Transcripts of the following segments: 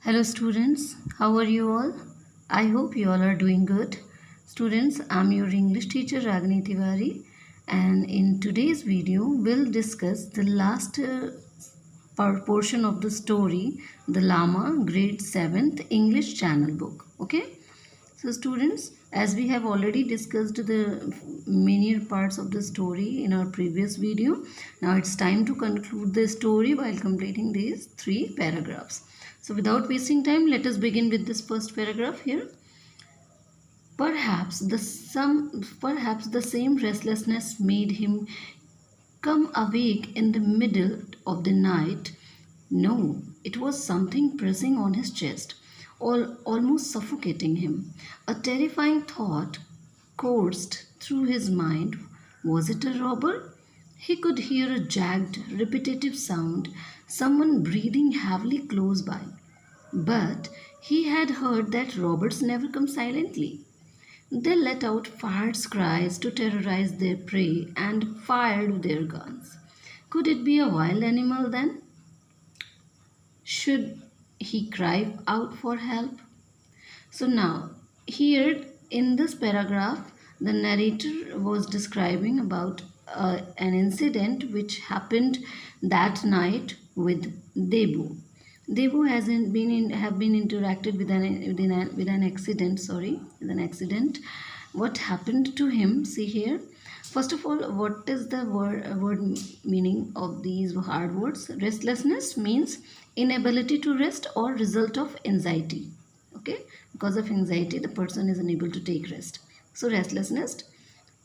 Hello students, how are you all? I hope you all are doing good. Students, I'm your English teacher Ragini Tiwari, and in today's video we'll discuss the last portion of the story, The Llama Grade 7th English Channel book. Okay? So students, as we have already discussed the many parts of the story in our previous video, now it's time to conclude the story while completing these three paragraphs. So without wasting time, let us begin with this first paragraph here. Perhaps the same restlessness made him come awake in the middle of the night. No, it was something pressing on his chest, almost suffocating him. A terrifying thought coursed through his mind. Was it a robber? He could hear a jagged, repetitive sound, someone breathing heavily close by. But he had heard that robbers never come silently. They let out fierce cries to terrorize their prey and fired their guns. Could it be a wild animal then? Should he cry out for help? So now, here in this paragraph, the narrator was describing about an incident which happened that night with Debu. Debu has have been interacted with an accident. Sorry, with an accident. What happened to him? See here. First of all, what is the word meaning of these hard words? Restlessness means inability to rest or result of anxiety. Okay, because of anxiety, the person is unable to take rest. So restlessness.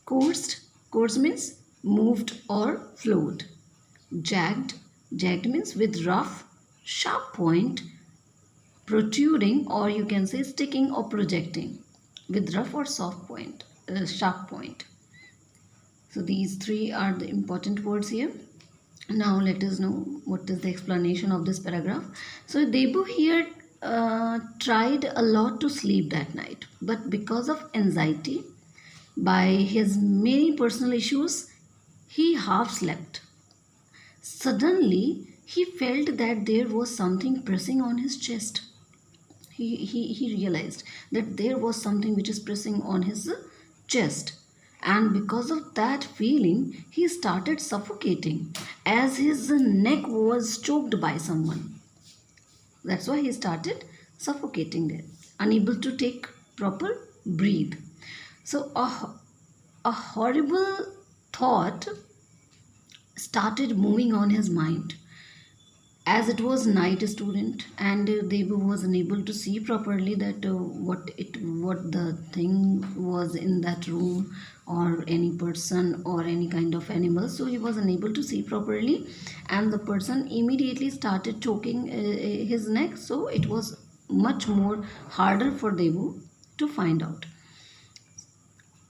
Coursed means moved or flowed. Jagged means with rough, sharp point, protruding, or you can say sticking or projecting, with rough or soft point, sharp point. So these three are the important words here. Now let us know what is the explanation of this paragraph. So Debu here tried a lot to sleep that night, but because of anxiety, by his many personal issues, he half slept. Suddenly, he felt that there was something pressing on his chest. He realized that there was something which is pressing on his chest. And because of that feeling, he started suffocating as his neck was choked by someone. That's why he started suffocating there, unable to take proper breathe. So a horrible thought started moving on his mind. As it was night, student, and Debu was unable to see properly that what the thing was in that room, or any person or any kind of animal. So he was unable to see properly, and the person immediately started choking his neck. So it was much more harder for Debu to find out.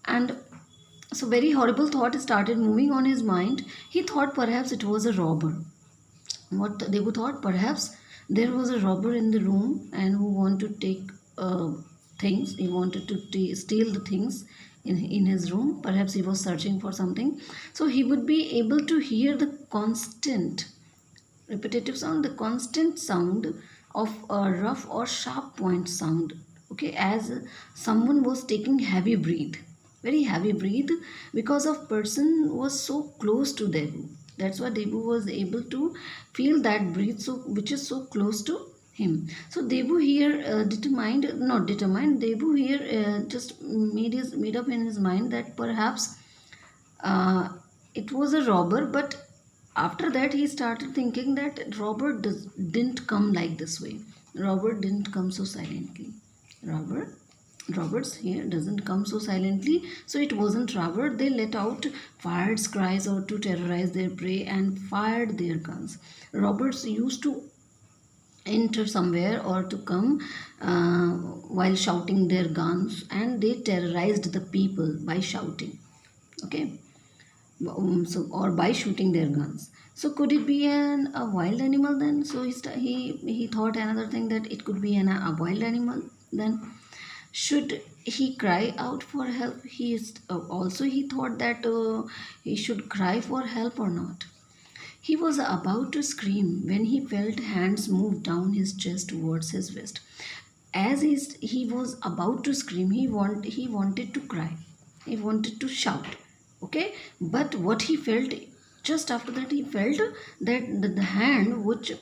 And so very horrible thought started moving on his mind. He thought perhaps it was a robber. What Debu thought, perhaps there was a robber in the room and who wanted to take things. He wanted to steal the things in his room. Perhaps he was searching for something. So he would be able to hear the constant repetitive sound, the constant sound of a rough or sharp point sound. Okay, as someone was taking heavy breath, very heavy breath, because of person was so close to Debu. That's why Debu was able to feel that breath, so which is so close to him. So Debu here not determined. Debu here just made up in his mind that perhaps uh, it was a robber. But after that he started thinking that didn't come like this way. Robert didn't come so silently. Robert Roberts here doesn't come so silently, so it wasn't robber. They let out fired cries or to terrorize their prey and fired their guns. Roberts used to enter somewhere or to come while shouting their guns, and they terrorized the people by shouting. Okay, so or by shooting their guns. So could it be a wild animal then? So he thought another thing, that it could be a wild animal then. Should he cry out for help? Also he thought that he should cry for help or not. He was about to scream when he felt hands move down his chest towards his waist. As he was about to scream, he wanted to cry. He wanted to shout. Okay? But what he felt just after that, he felt that the hand which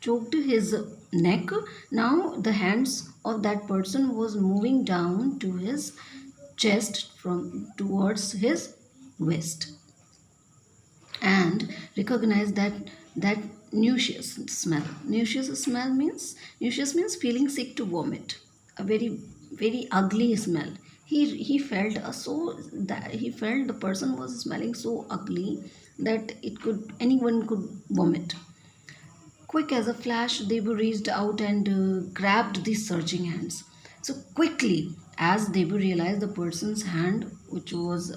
choked his neck, now the hands of that person was moving down to his chest from towards his waist, and recognize that nauseous means feeling sick to vomit, a very ugly smell. He felt that he felt the person was smelling so ugly that it could anyone could vomit. Quick as a flash, Debu reached out and grabbed the searching hands. So quickly, as Debu realized the person's hand, which was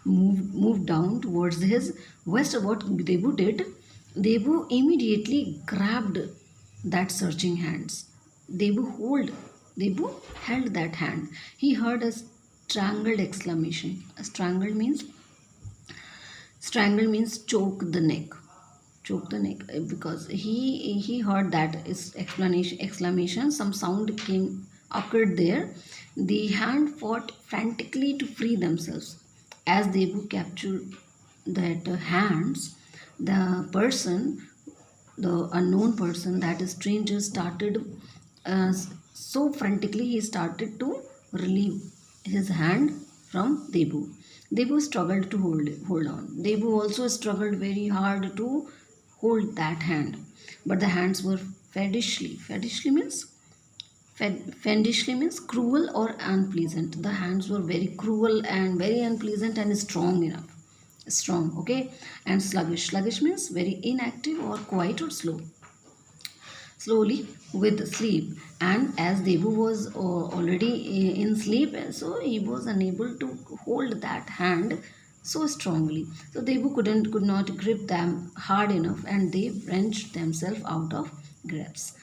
moved down towards his waist, what Debu did, Debu immediately grabbed that searching hands. Debu hold, Debu held that hand. He heard a strangled exclamation. A strangled means choke the neck, because he heard that is explanation exclamation, some sound came occurred there. The hand fought frantically to free themselves. As they captured that hands, the person, the unknown person, that is stranger, started so frantically he started to relieve his hand from Debu. Debu struggled to hold on. Debu also struggled very hard to hold that hand, but the hands were fiendishly means cruel or unpleasant. The hands were very cruel and very unpleasant and strong, okay, and sluggish means very inactive or quiet or slowly with sleep. And as Debu was already in sleep, so he was unable to hold that hand so strongly. So Debu could not grip them hard enough, and they wrenched themselves out of grasp.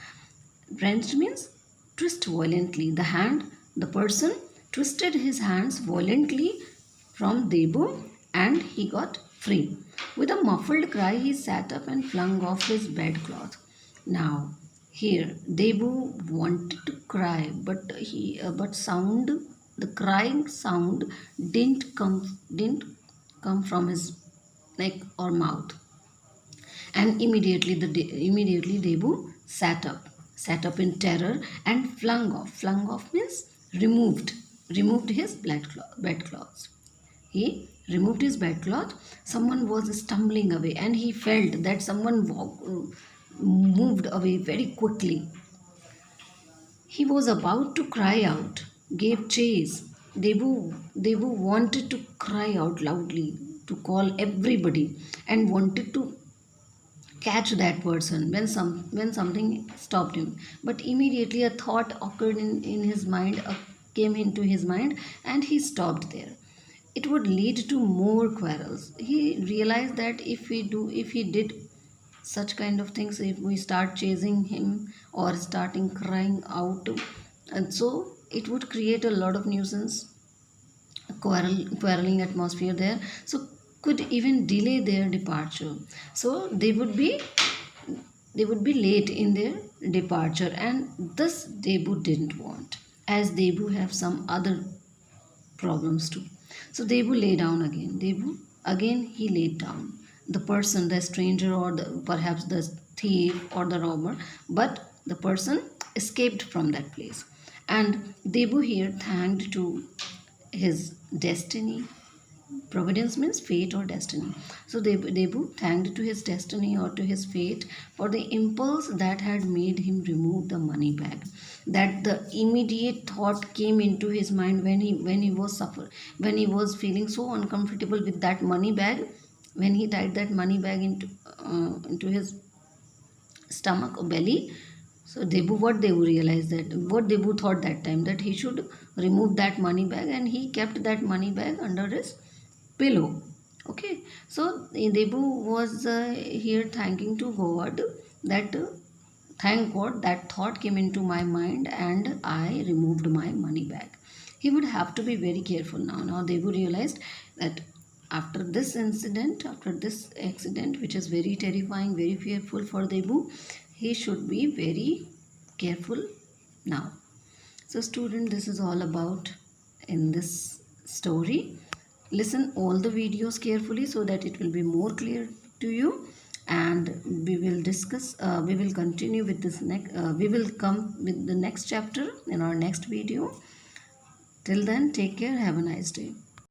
Wrenched means twist violently. The person twisted his hands violently from Debu, and he got free. With a muffled cry, he sat up and flung off his bedcloth. Now, here, Debu wanted to cry, but the crying sound didn't come from his neck or mouth. And immediately Debu sat up in terror and flung off. Flung off means removed his bedclothes. He removed his bedcloth. Someone was stumbling away, and he felt that moved away very quickly. He was about to cry out, gave chase. Debu wanted to cry out loudly, to call everybody, and wanted to catch that person when something stopped him. But immediately a thought occurred in his mind, came into his mind, and he stopped there. It would lead to more quarrels. He realized that if he did such kind of things, if we start chasing him or starting crying out, and so it would create a lot of nuisance, quarreling atmosphere there, so could even delay their departure. So they would be late in their departure, and this Debu didn't want, as Debu have some other problems too. So Debu lay down again. Debu again he laid down. The person, the stranger, or perhaps the thief or the robber, but the person escaped from that place. And Debu here thanked to his destiny. Providence means fate or destiny. So Debu thanked to his destiny or to his fate for the impulse that had made him remove the money bag. That the immediate thought came into his mind when he was feeling so uncomfortable with that money bag, when he tied that money bag into his stomach or belly. So what Debu realized, that what Debu thought that time, that he should remove that money bag, and he kept that money bag under his pillow. Okay, so Debu was here thanking to God that thank God that thought came into my mind and I removed my money bag. He would have to be very careful now. Now Debu realized that after this incident, after this accident, which is very terrifying, very fearful for Debu, he should be very careful now. So student, this is all about in this story. Listen all the videos carefully so that it will be more clear to you, and we will discuss, we will continue with this next, we will come with the next chapter in our next video. Till then, take care, have a nice day.